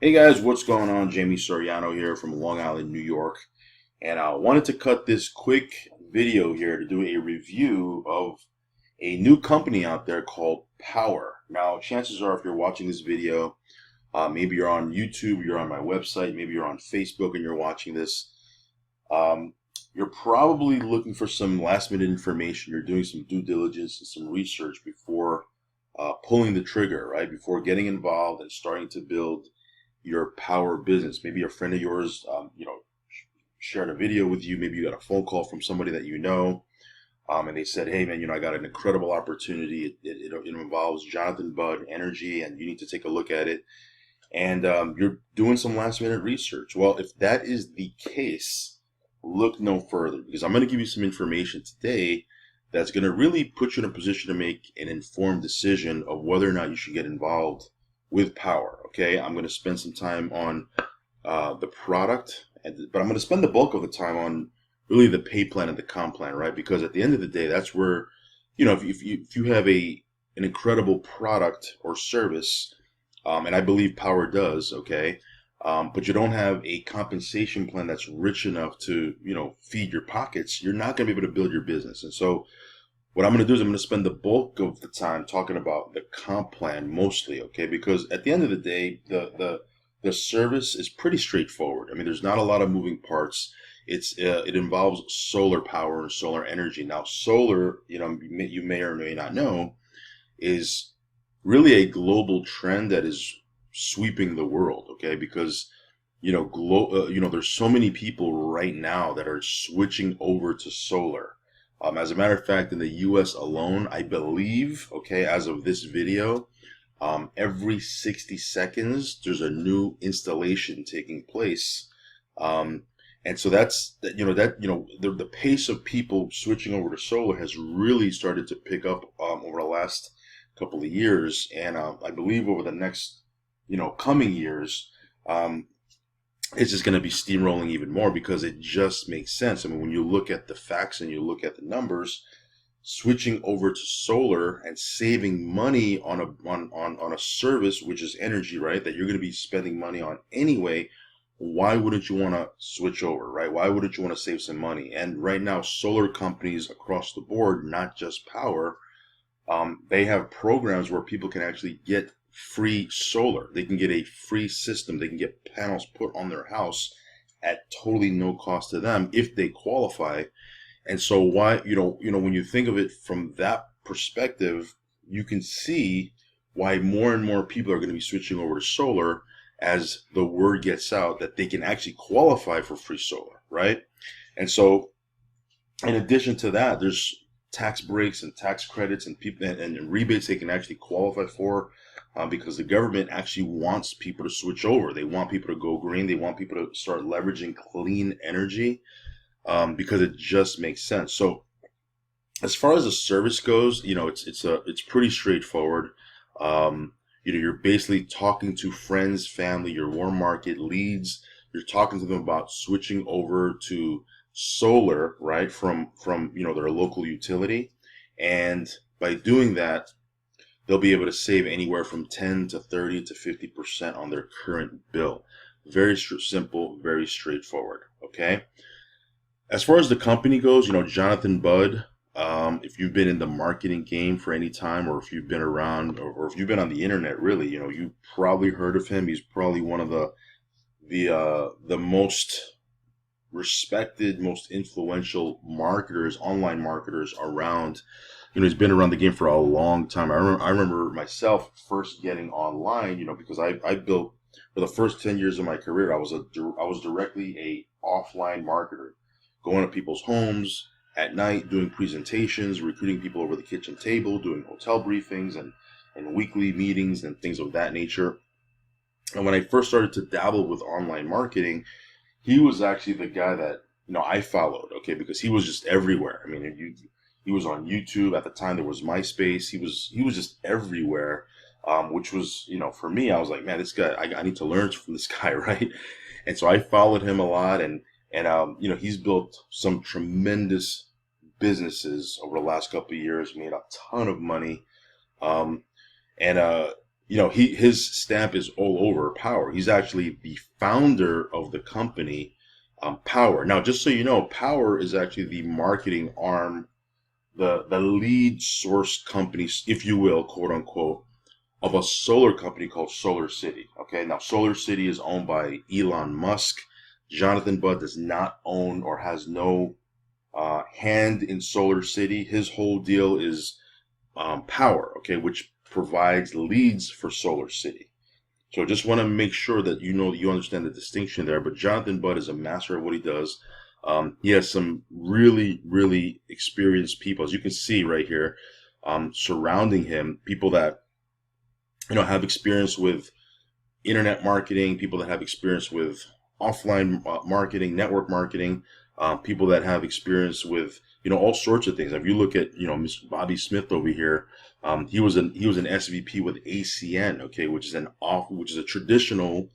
Hey guys, what's going on? Jaime Soriano here from Long Island, New York. And I wanted to cut this quick video here to do a review of a new company out there called Powur. Now, chances are if you're watching this video, maybe you're on YouTube, you're on my website, maybe you're on Facebook and you're watching this, um, you're probably looking for some last minute information. You're doing some due diligence and some research before pulling the trigger, right? Before getting involved and starting to build your Powur business. Maybe a friend of yours, shared a video with you. Maybe you got a phone call from somebody that you know, and they said, "Hey, man, I got an incredible opportunity. It involves Jonathan Budd Energy, and you need to take a look at it." And you're doing some last minute research. Well, if that is the case, look no further because I'm going to give you some information today that's going to really put you in a position to make an informed decision of whether or not you should get involved with Powur. Okay, I'm going to spend some time on the product, but I'm going to spend the bulk of the time on really the pay plan and the comp plan, right? Because at the end of the day, that's where, if you have an incredible product or service, and I believe Powur does, okay, but you don't have a compensation plan that's rich enough to, feed your pockets, you're not going to be able to build your business. And so what I'm going to do is I'm going to spend the bulk of the time talking about the comp plan mostly, okay? Because at the end of the day, the service is pretty straightforward. I mean, there's not a lot of moving parts. It involves solar power and solar energy. Now, solar, you may or may not know, is really a global trend that is sweeping the world, okay? Because there's so many people right now that are switching over to solar. As a matter of fact, in the U.S. alone, I believe, okay, as of this video, every 60 seconds there's a new installation taking place, and so the pace of people switching over to solar has really started to pick up over the last couple of years, and I believe over the next coming years. It's just going to be steamrolling even more because it just makes sense. I mean, when you look at the facts and you look at the numbers, switching over to solar and saving money on a service which is energy, right? That you're going to be spending money on anyway. Why wouldn't you want to switch over, right? Why wouldn't you want to save some money? And right now, solar companies across the board, not just Powur, they have programs where people can actually get free solar. They can get a free system. They can get panels put on their house at totally no cost to them if they qualify. And so when you think of it from that perspective, you can see why more and more people are going to be switching over to solar as the word gets out that they can actually qualify for free solar, right? And so in addition to that, there's tax breaks and tax credits and people and rebates they can actually qualify for because the government actually wants people to switch over. They want people to go green. They want people to start leveraging clean energy because it just makes sense. So as far as the service goes, it's pretty straightforward. You're basically talking to friends, family, your warm market leads. You're talking to them about switching over to solar, right, from their local utility, and by doing that, they'll be able to save anywhere from 10 to 30 to 50% on their current bill. Very simple, very straightforward. Okay. As far as the company goes, Jonathan Budd. If you've been in the marketing game for any time, or if you've been around, or if you've been on the internet, really, you probably heard of him. He's probably one of the most respected, most influential marketers, online marketers around. He's been around the game for a long time. I remember myself first getting online, because I built for the first 10 years of my career, I was directly a offline marketer, going to people's homes at night, doing presentations, recruiting people over the kitchen table, doing hotel briefings and weekly meetings and things of that nature. And when I first started to dabble with online marketing, he was actually the guy that I followed, okay, because he was just everywhere. I mean, he was on YouTube at the time. There was MySpace. He was just everywhere, which was for me, I was like, man, this guy, I need to learn from this guy, right? And so I followed him a lot, and he's built some tremendous businesses over the last couple of years, made a ton of money, and his stamp is all over Powur. He's actually the founder of the company, Powur. Now, just so you know, Powur is actually the marketing arm, the lead source company, if you will, quote unquote, of a solar company called Solar City. Okay, now Solar City is owned by Elon Musk. Jonathan Budd does not own or has no hand in Solar City. His whole deal is Powur, okay, which provides leads for Solar City. So just want to make sure that you understand the distinction there. But Jonathan Budd is a master of what he does. He has some really, really experienced people, as you can see right here, surrounding him. People that have experience with internet marketing, people that have experience with offline marketing, network marketing, people that have experience with all sorts of things. If you look at Mr. Bobby Smith over here, he was an SVP with ACN, okay, which is a traditional,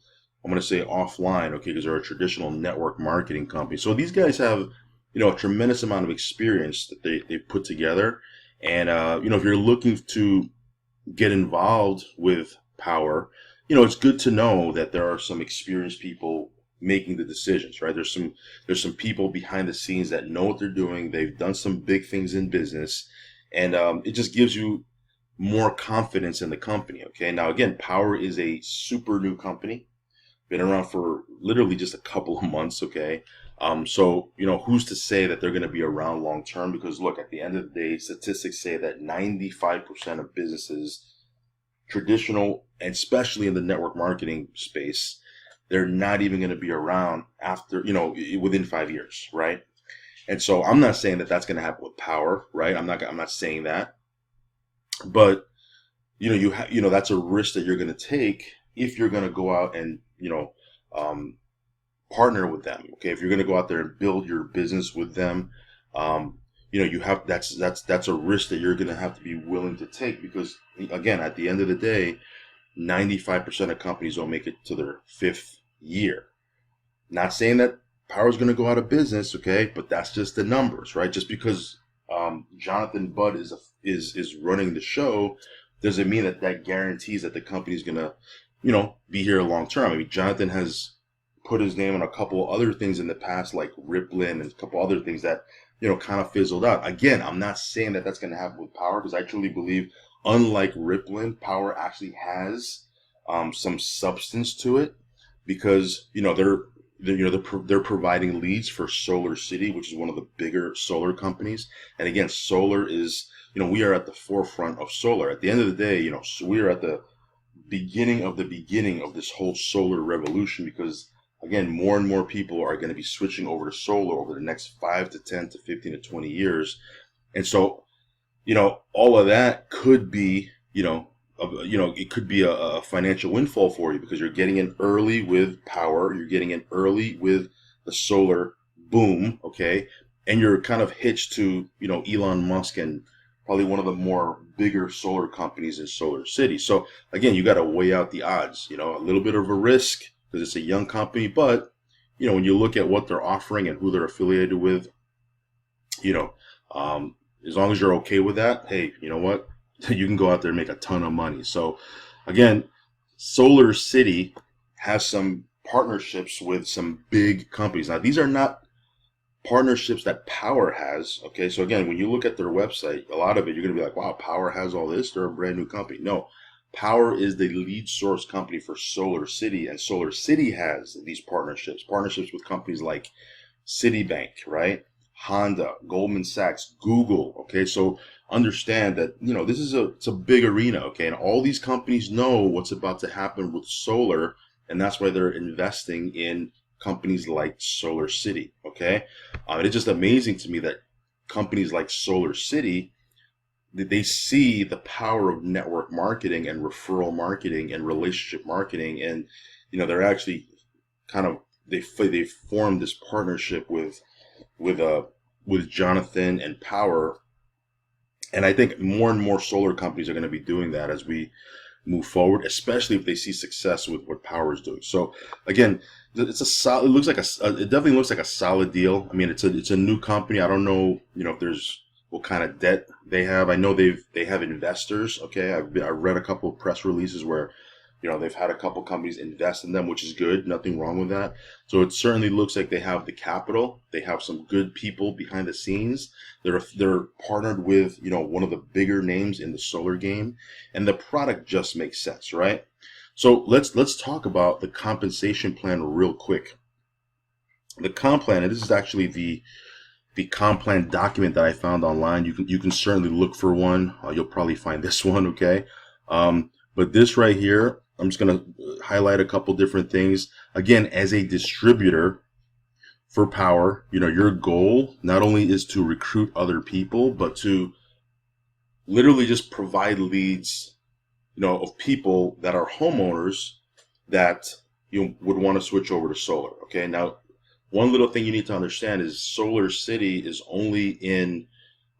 I'm going to say offline, okay, because they're a traditional network marketing company. So these guys have a tremendous amount of experience that they've put together, and if you're looking to get involved with Powur, it's good to know that there are some experienced people making the decisions, right? There's some people behind the scenes that know what they're doing. They've done some big things in business, and it just gives you more confidence in the company. Okay. Now, again, Powur is a super new company, been around for literally just a couple of months. Okay. So, who's to say that they're going to be around long term? Because look, at the end of the day, statistics say that 95% of businesses, traditional, and especially in the network marketing space, they're not even going to be around after, within 5 years, right? And so I'm not saying that that's going to happen with Powur, right? I'm not saying that, but that's a risk that you're going to take if you're going to go out and um, partner with them. Okay, if you're going to go out there and build your business with them, you have that's a risk that you're going to have to be willing to take, because again, at the end of the day, 95% of companies don't make it to their 5th year. Not saying that Powur is going to go out of business, okay, but that's just the numbers, right? Just because Jonathan Budd is running the show doesn't mean that guarantees that the company is going to be here long term. I mean, Jonathan has put his name on a couple other things in the past, like Rippling and a couple other things that kind of fizzled out. Again, I'm not saying that that's going to happen with Powur, because I truly believe, unlike Rippling, Powur actually has some substance to it, because they're providing leads for Solar City, which is one of the bigger solar companies. And again, solar is we are at the forefront of solar. At the end of the day, so we are at the beginning of this whole solar revolution, because again, more and more people are going to be switching over to solar over the next 5 to 10 to 15 to 20 years. And so, all of that could be, it could be a financial windfall for you, because you're getting in early with Powur, you're getting in early with the solar boom, okay? And you're kind of hitched to, Elon Musk and probably one of the more bigger solar companies in Solar City. So again, you got to weigh out the odds, a little bit of a risk because it's a young company, but when you look at what they're offering and who they're affiliated with, as long as you're okay with that, hey, you know what? You can go out there and make a ton of money. So again, Solar City has some partnerships with some big companies. Now, these are not partnerships that Powur has. Okay, so again, when you look at their website, a lot of it, you're going to be like, wow, Powur has all this. They're a brand new company. No, Powur is the lead source company for Solar City, and Solar City has these partnerships with companies like Citibank, right? Honda, Goldman Sachs, Google. Okay, so understand that this is it's a big arena. Okay, and all these companies know what's about to happen with solar, and that's why they're investing in companies like Solar City. Okay, it's just amazing to me that companies like Solar City, they see the power of network marketing and referral marketing and relationship marketing, and they're actually kind of they formed this partnership with Jonathan and Powur. And I think more and more solar companies are going to be doing that as we move forward, especially if they see success with what Powur is doing. So again, it's a solid. It definitely looks like a solid deal. I mean, it's a new company. I don't know, if what kind of debt they have. I know they have investors. Okay, I read a couple of press releases where, they've had a couple companies invest in them, which is good. Nothing wrong with that. So it certainly looks like they have the capital. They have some good people behind the scenes. They're partnered with, one of the bigger names in the solar game, and the product just makes sense, right? So let's talk about the compensation plan real quick. The comp plan, and this is actually the comp plan document that I found online. You can certainly look for one. You'll probably find this one, okay? But this right here, I'm just going to highlight a couple different things. Again, as a distributor for Powur, your goal not only is to recruit other people, but to literally just provide leads, of people that are homeowners that would want to switch over to solar. Okay. Now, one little thing you need to understand is Solar City is only in,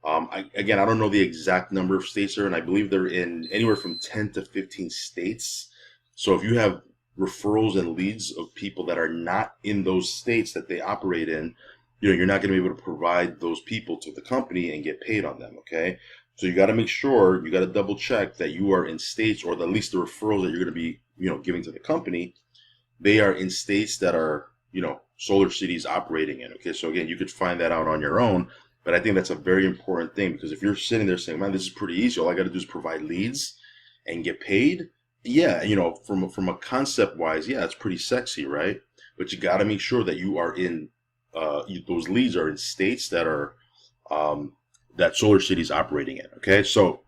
I don't know the exact number of states there, and I believe they're in anywhere from 10 to 15 states. So if you have referrals and leads of people that are not in those states that they operate in, you're not going to be able to provide those people to the company and get paid on them, okay? So you got to make sure, you got to double check that you are in states, or at least the referrals that you're going to be, giving to the company, they are in states that are, Solar City's operating in, okay? So again, you could find that out on your own, but I think that's a very important thing, because if you're sitting there saying, man, this is pretty easy, all I got to do is provide leads and get paid, yeah, from a concept wise, yeah, it's pretty sexy, right? But you got to make sure that you are in, those leads are in states that are, that Solar City's operating in, okay? So,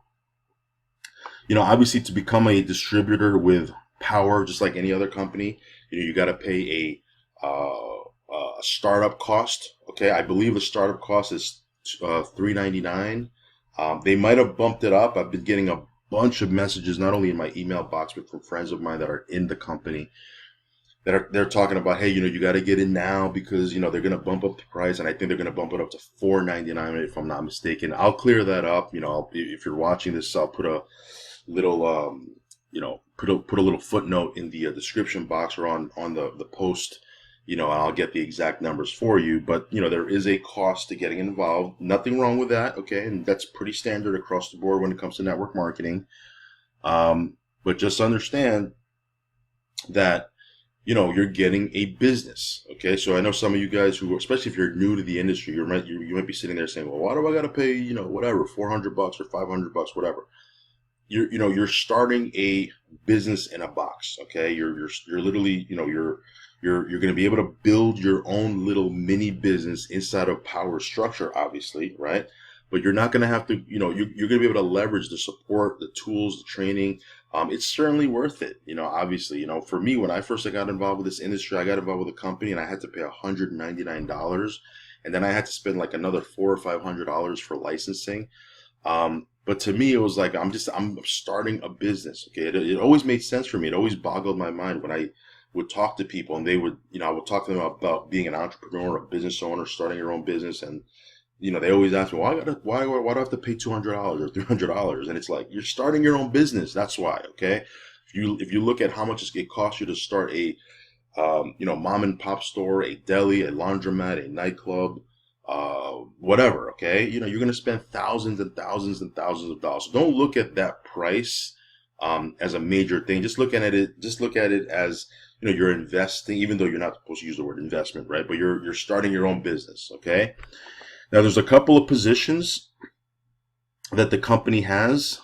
obviously to become a distributor with Powur, just like any other company, you got to pay a startup cost, okay? I believe the startup cost is $3.99. They might have bumped it up. I've been getting a bunch of messages, not only in my email box, but from friends of mine that are in the company they're talking about, hey, you got to get in now because, they're going to bump up the price. And I think they're going to bump it up to $4.99 if I'm not mistaken. I'll clear that up. If you're watching this, I'll put a little, put a little footnote in the description box or on the post, and I'll get the exact numbers for you. But, there is a cost to getting involved. Nothing wrong with that, okay? And that's pretty standard across the board when it comes to network marketing. But just understand that, you're getting a business, okay? So I know some of you guys who, especially if you're new to the industry, you might be sitting there saying, well, why do I got to pay, whatever, $400 or $500, whatever. You're starting a business in a box, okay? You're literally, you're going to be able to build your own little mini business inside of Powur structure, obviously, right? But you're not going to have to, you're going to be able to leverage the support, the tools, the training. It's certainly worth it, obviously, for me, when I first got involved with this industry, I got involved with a company and I had to pay $199. And then I had to spend like another $400 or $500 for licensing. But to me, it was like, I'm starting a business. Okay. It always made sense for me. It always boggled my mind when I would talk to people and they would, I would talk to them about being an entrepreneur, a business owner, starting your own business. And, they always ask me, why do I have to pay $200 or $300? And it's like, you're starting your own business. That's why. Okay. If you look at how much it costs you to start a, mom and pop store, a deli, a laundromat, a nightclub, whatever, okay? You're going to spend thousands and thousands and thousands of dollars. So don't look at that price as a major thing. Just look at it as, you're investing, even though you're not supposed to use the word investment, right? But you're starting your own business, okay? Now, there's a couple of positions that the company has.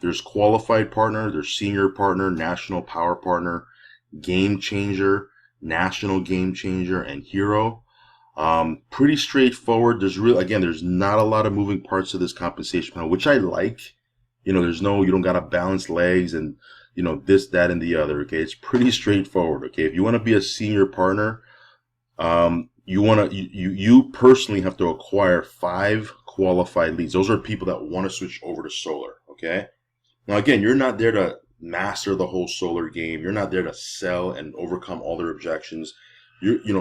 There's qualified partner, there's senior partner, national power partner, game changer, national game changer, and hero. Pretty straightforward. There's not a lot of moving parts to this compensation plan, which I like. You don't got to balance legs and, this, that, and the other. Okay. It's pretty straightforward. Okay. If you want to be a senior partner, you personally have to acquire 5 qualified leads. Those are people that want to switch over to solar. Okay. Now, again, you're not there to master the whole solar game. You're not there to sell and overcome all their objections.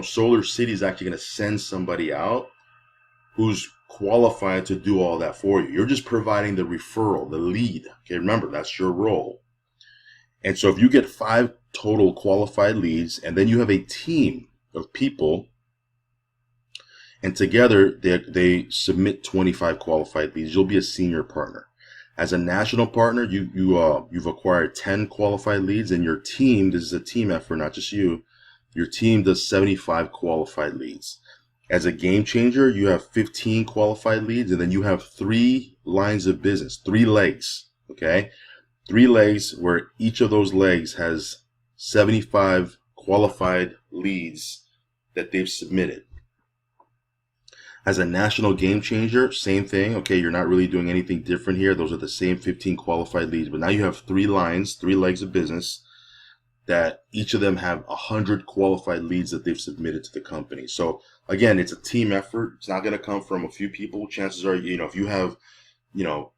Solar City is actually going to send somebody out who's qualified to do all that for you. You're just providing the referral, the lead. Okay, remember, that's your role. And so if you get 5 total qualified leads, and then you have a team of people, And together they submit 25 qualified leads. You'll be a senior partner. As a national partner, you've acquired 10 qualified leads, and your team, this is a team effort, not just you, your team does 75 qualified leads. As a game changer, you have 15 qualified leads, and then you have 3 lines of business, 3 legs, okay? 3 legs where each of those legs has 75 qualified leads that they've submitted. As a national game changer, same thing. Okay, you're not really doing anything different here. Those are the same 15 qualified leads, but now you have 3 lines, 3 legs of business that each of them have 100 qualified leads that they've submitted to the company. So again, it's a team effort. It's not going to come from a few people. Chances are, if you have, you know,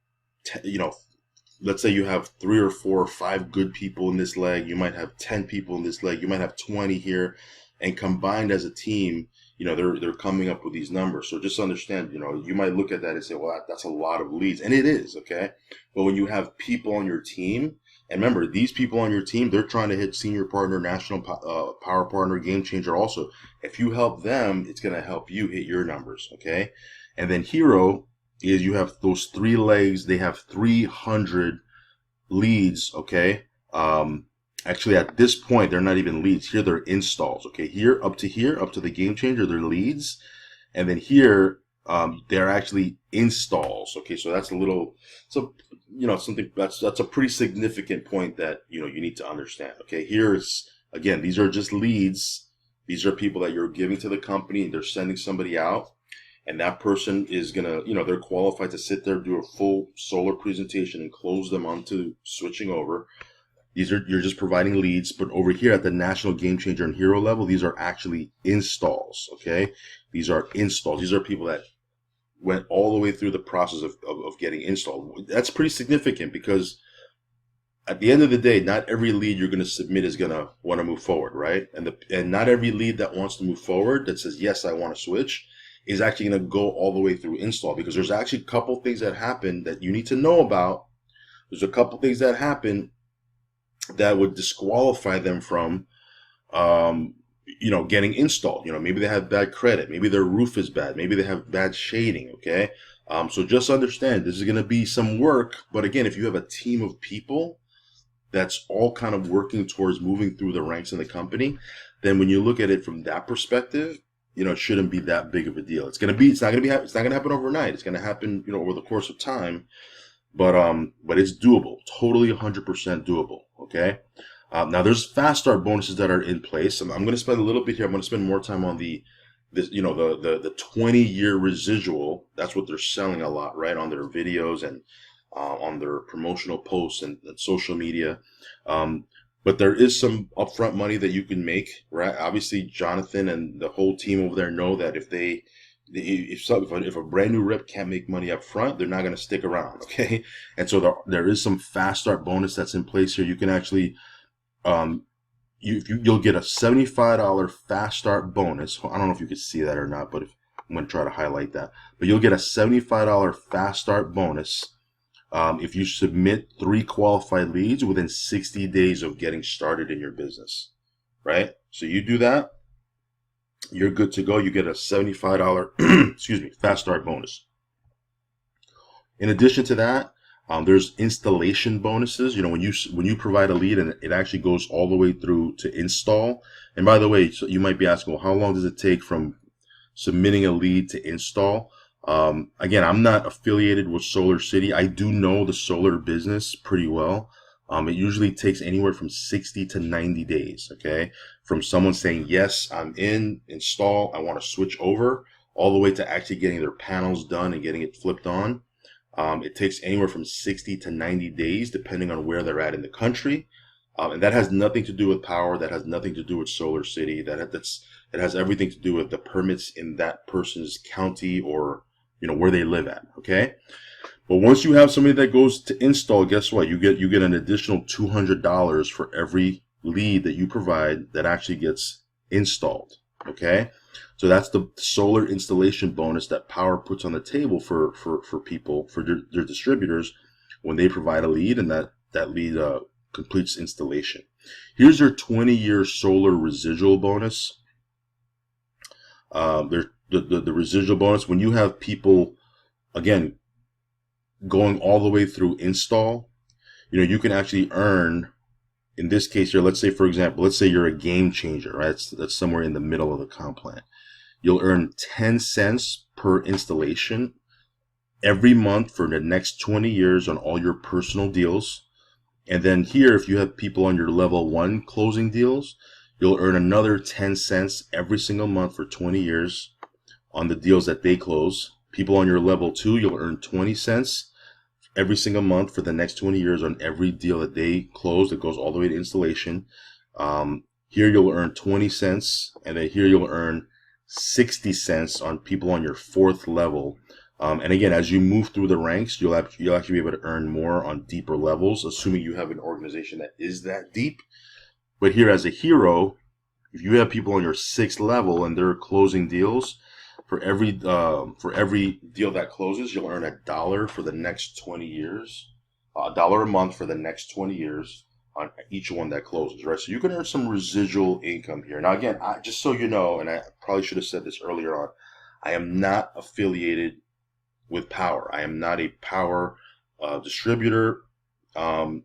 let's say you have 3 or 4 or 5 good people in this leg, you might have 10 people in this leg, you might have 20 here, and combined as a team, they're coming up with these numbers. So just understand, you might look at that and say, well, that's a lot of leads, and it is, okay? But when you have people on your team, and remember, these people on your team, they're trying to hit senior partner, national power partner, game changer also. If you help them, it's going to help you hit your numbers, okay? And then hero is you have those 3 legs. They have 300 leads, okay? Actually, at this point, they're not even leads. Here, they're installs, okay? Here, up to the game changer, they're leads. And then here, they're actually installs, okay? So that's something that's a pretty significant point that, you need to understand, okay? Here's, again, these are just leads. These are people that you're giving to the company, and they're sending somebody out. And that person is going to, they're qualified to sit there, do a full solar presentation and close them onto switching over. You're just providing leads, but over here at the national game changer and hero level, these are actually installs, okay? These are installs. These are people that went all the way through the process of getting installed. That's pretty significant because at the end of the day, not every lead you're going to submit is going to want to move forward, right? And not every lead that wants to move forward, that says, yes, I want to switch, is actually going to go all the way through install, because there's actually a couple things that happen that you need to know about. There's a couple things that happen that would disqualify them from, getting installed. Maybe they have bad credit. Maybe their roof is bad. Maybe they have bad shading, okay? So just understand, this is going to be some work. But again, if you have a team of people that's all kind of working towards moving through the ranks in the company, then when you look at it from that perspective, it shouldn't be that big of a deal. It's not going to happen overnight. It's going to happen, over the course of time. But it's doable, totally 100% doable. Okay. Now there's fast start bonuses that are in place. I'm going to spend a little bit here. I'm going to spend more time on the 20-year residual. That's what they're selling a lot, right? On their videos and on their promotional posts and social media. But there is some upfront money that you can make, right? Obviously, Jonathan and the whole team over there know that if a brand new rep can't make money up front, they're not going to stick around, okay? And so there is some fast start bonus that's in place here. You can actually, you'll get a $75 fast start bonus. I don't know if you can see that or not, but I'm going to try to highlight that. But you'll get a $75 fast start bonus if you submit 3 qualified leads within 60 days of getting started in your business, right? So you do that, you're good to go. You get a $75 fast start bonus. In addition to that, there's installation bonuses. When you provide a lead and it actually goes all the way through to install. And by the way, so you might be asking, well, how long does it take from submitting a lead to install? Again, I'm not affiliated with Solar City. I do know the solar business pretty well. It usually takes anywhere from 60 to 90 days, okay? From someone saying, yes, I'm in, install, I want to switch over, all the way to actually getting their panels done and getting it flipped on. It takes anywhere from 60 to 90 days, depending on where they're at in the country. And that has nothing to do with Powur. That has nothing to do with Solar City. It has everything to do with the permits in that person's county or, where they live at, okay? But once you have somebody that goes to install, guess what? You get an additional $200 for every lead that you provide that actually gets installed, okay? So that's the solar installation bonus that Powur puts on the table for people, for their distributors, when they provide a lead and that lead completes installation. Here's your 20-year solar residual bonus. There the residual bonus, when you have people, again, going all the way through install, you can actually earn, in this case here, let's say, for example, let's say you're a game changer, right? That's somewhere in the middle of the comp plan. You'll earn 10 cents per installation every month for the next 20 years on all your personal deals. And then here, if you have people on your level 1 closing deals, you'll earn another 10 cents every single month for 20 years on the deals that they close. People on your level 2, you'll earn 20 cents every single month for the next 20 years on every deal that they close that goes all the way to installation. Here you'll earn 20 cents, and then here you'll earn 60 cents on people on your 4th level. And again, as you move through the ranks, you'll actually be able to earn more on deeper levels, assuming you have an organization that is that deep. But here, as a hero, if you have people on your 6th level and they're closing deals, for every deal that closes, you'll earn $1 for the next 20 years, $1 a month for the next 20 years on each one that closes, right? So you can earn some residual income here. Now, again, just so you know, and I probably should have said this earlier on, I am not affiliated with Powur. I am not a Powur distributor, and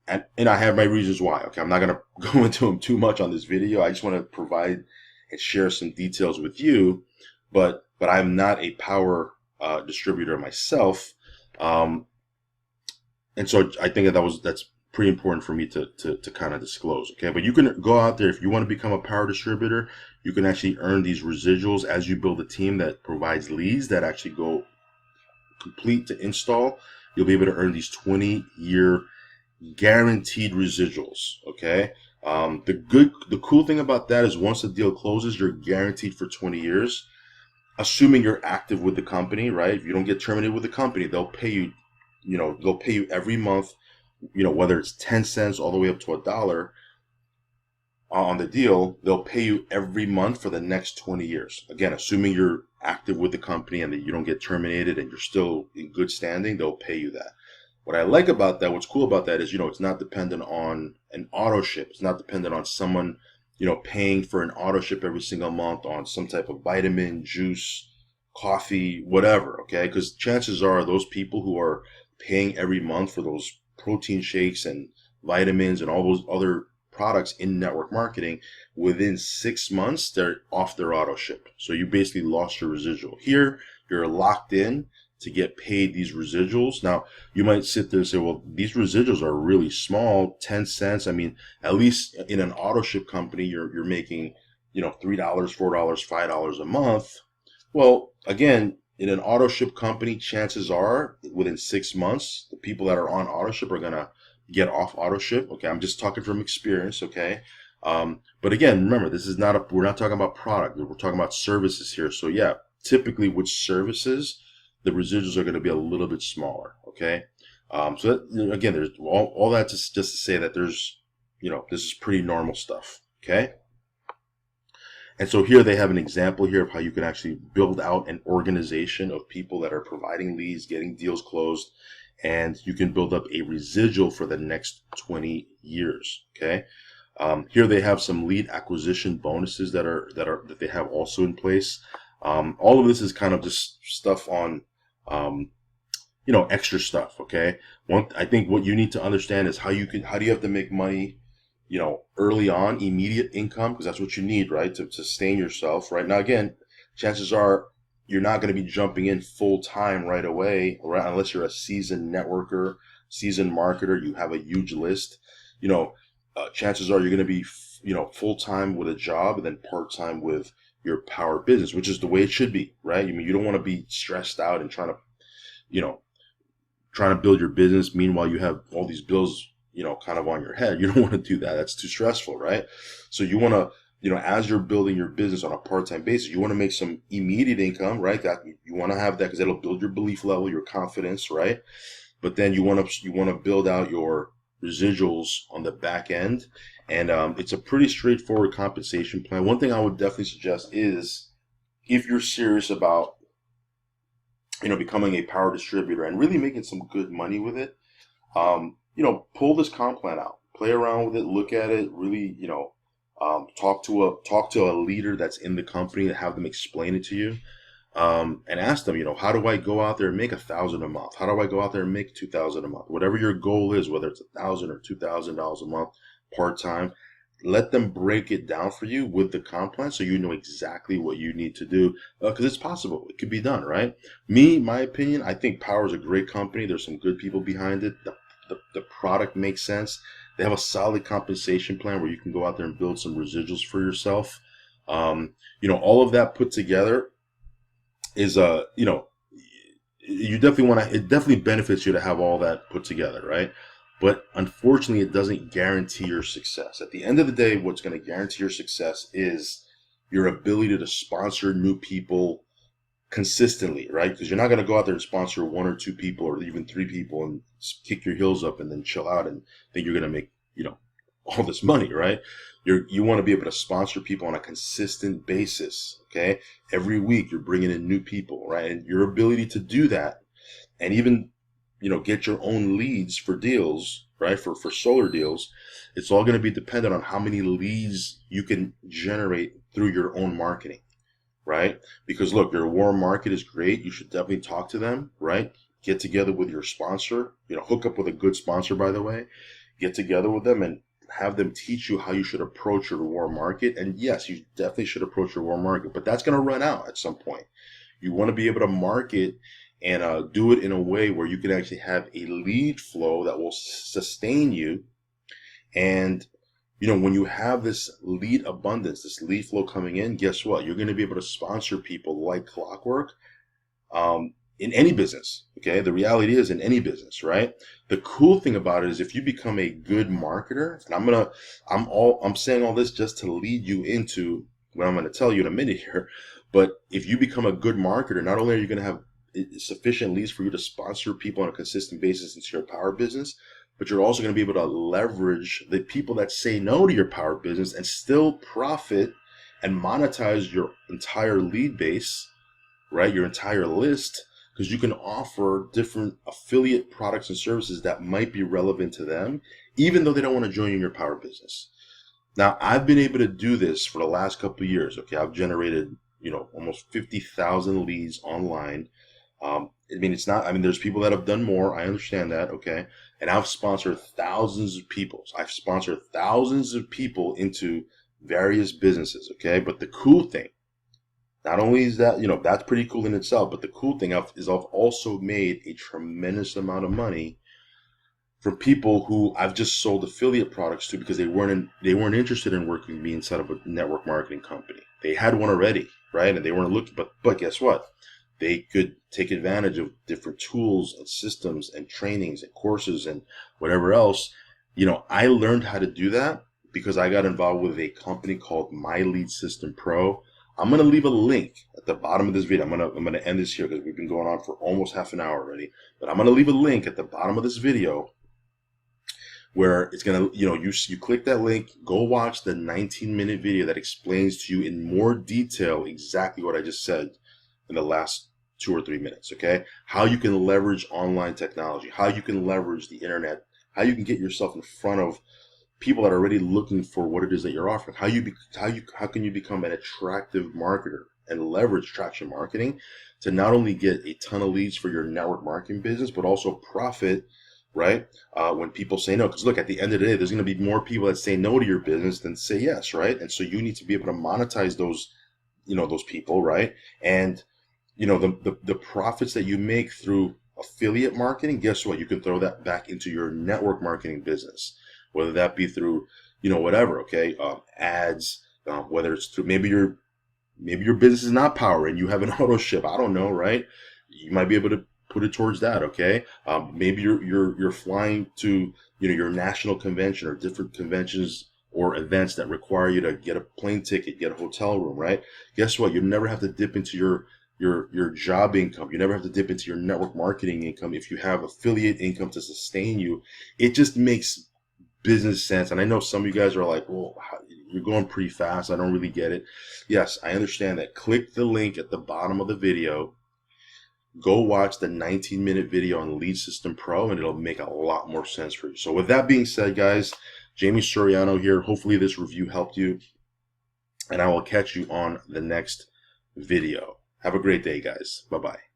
I have my reasons why. Okay, I'm not going to go into them too much on this video. I just want to provide and share some details with you. But I'm not a Powur distributor myself, and so I think that's pretty important for me to kind of disclose. Okay, but you can go out there if you want to become a Powur distributor. You can actually earn these residuals as you build a team that provides leads that actually go complete to install. You'll be able to earn these 20-year guaranteed residuals. Okay. The cool thing about that is once the deal closes, you're guaranteed for 20 years. Assuming you're active with the company, right? If you don't get terminated with the company, they'll pay you, they'll pay you every month, whether it's 10 cents all the way up to $1 on the deal, they'll pay you every month for the next 20 years. Again, assuming you're active with the company and that you don't get terminated and you're still in good standing, they'll pay you that. What I like about that, what's cool about that is, it's not dependent on an auto ship. It's not dependent on someone paying for an auto ship every single month on some type of vitamin, juice, coffee, whatever, okay? Because chances are those people who are paying every month for those protein shakes and vitamins and all those other products in network marketing, within 6 months, they're off their auto ship. So you basically lost your residual. Here, you're locked in to get paid these residuals. Now, you might sit there and say, well, these residuals are really small, 10 cents. I mean, at least in an auto ship company, you're making, $3, $4, $5 a month. Well, again, in an auto ship company, chances are within 6 months, the people that are on auto ship are going to get off auto ship. Okay. I'm just talking from experience. Okay. But again, remember, we're not talking about product. We're talking about services here. So yeah, typically with services, the residuals are going to be a little bit smaller, okay? So that, again, there's all that just to say that there's, this is pretty normal stuff, okay? And so here they have an example here of how you can actually build out an organization of people that are providing leads, getting deals closed, and you can build up a residual for the next 20 years, okay? Here they have some lead acquisition bonuses that they have also in place. All of this is kind of just stuff on, extra stuff. Okay. I think what you need to understand is how do you have to make money, early on, immediate income, because that's what you need, right? To sustain yourself, right? Now, again, chances are you're not going to be jumping in full time right away, right? Unless you're a seasoned networker, seasoned marketer, you have a huge list, chances are you're going to be, full time with a job and then part time with your Powur business, which is the way it should be, right? I mean, you don't want to be stressed out and trying to build your business. Meanwhile, you have all these bills, kind of on your head. You don't want to do that. That's too stressful, right? So you want to, as you're building your business on a part-time basis, you want to make some immediate income, right? That you want to have that because it'll build your belief level, your confidence, right? But then you want to build out your residuals on the back end. And it's a pretty straightforward compensation plan. One thing I would definitely suggest is if you're serious about, becoming a Powur distributor and really making some good money with it, pull this comp plan out, play around with it, look at it, really, Talk to a leader that's in the company and have them explain it to you. And ask them, how do I go out there and make $1,000 a month? How do I go out there and make $2,000 a month? Whatever your goal is, whether it's $1,000 or $2,000 a month part time, let them break it down for you with the comp plan so you know exactly what you need to do, because it's possible. It could be done, right? My opinion, I think Powur is a great company. There's some good people behind it. The product makes sense. They have a solid compensation plan where you can go out there and build some residuals for yourself. All of that put together is you definitely want to, it definitely benefits you to have all that put together, right? But unfortunately, it doesn't guarantee your success. At the end of the day, what's going to guarantee your success is your ability to sponsor new people consistently, right? Because you're not going to go out there and sponsor 1 or 2 people or even 3 people and kick your heels up and then chill out and think you're going to make, all this money, right? You want to be able to sponsor people on a consistent basis, okay? Every week you're bringing in new people, right? And your ability to do that and even, get your own leads for deals, right? For solar deals, it's all going to be dependent on how many leads you can generate through your own marketing, right? Because look, your warm market is great. You should definitely talk to them, right? Get together with your sponsor, hook up with a good sponsor, by the way, get together with them and have them teach you how you should approach your warm market. And yes, you definitely should approach your warm market, but that's going to run out at some point. You want to be able to market and do it in a way where you can actually have a lead flow that will sustain you. And, when you have this lead abundance, this lead flow coming in, guess what? You're going to be able to sponsor people like clockwork. In any business, okay? The reality is in any business, right? The cool thing about it is if you become a good marketer, and I'm saying all this just to lead you into what I'm going to tell you in a minute here, but if you become a good marketer, not only are you going to have sufficient leads for you to sponsor people on a consistent basis into your Powur business, but you're also going to be able to leverage the people that say no to your Powur business and still profit and monetize your entire lead base, right? Your entire list, because you can offer different affiliate products and services that might be relevant to them, even though they don't want to join in your Powur business. Now, I've been able to do this for the last couple of years. Okay, I've generated, almost 50,000 leads online. There's people that have done more. I understand that. Okay. And I've sponsored thousands of people. I've sponsored thousands of people into various businesses. Okay. But the cool thing, not only is that, that's pretty cool in itself, but the cool thing is I've also made a tremendous amount of money from people who I've just sold affiliate products to because they weren't interested in working with me inside of a network marketing company. They had one already, right? And they weren't looking, but guess what? They could take advantage of different tools and systems and trainings and courses and whatever else. I learned how to do that because I got involved with a company called My Lead System Pro. I'm going to leave a link at the bottom of this video. I'm going to end this here because we've been going on for almost half an hour already. But I'm going to leave a link at the bottom of this video where it's going to, you click that link, go watch the 19-minute video that explains to you in more detail exactly what I just said in the last 2 or 3 minutes, okay? How you can leverage online technology, how you can leverage the internet, how you can get yourself in front of people that are already looking for what it is that you're offering. How can you become an attractive marketer and leverage traction marketing to not only get a ton of leads for your network marketing business, but also profit, right? When people say no, because look, at the end of the day, there's going to be more people that say no to your business than say yes, right? And so you need to be able to monetize those, those people, right? And the profits that you make through affiliate marketing, guess what? You can throw that back into your network marketing business, whether that be through, whatever, okay? Ads, whether it's through, maybe your business is not Powur and you have an auto ship. I don't know, right? You might be able to put it towards that, okay? Maybe you're flying to, your national convention or different conventions or events that require you to get a plane ticket, get a hotel room, right? Guess what? You never have to dip into your job income. You never have to dip into your network marketing income if you have affiliate income to sustain you. It just makes business sense. And I know some of you guys are like, well, you're going pretty fast. I don't really get it. Yes, I understand that. Click the link at the bottom of the video. Go watch the 19-minute video on Lead System Pro, and it'll make a lot more sense for you. So with that being said, guys, Jaime Soriano here. Hopefully this review helped you, and I will catch you on the next video. Have a great day, guys. Bye-bye.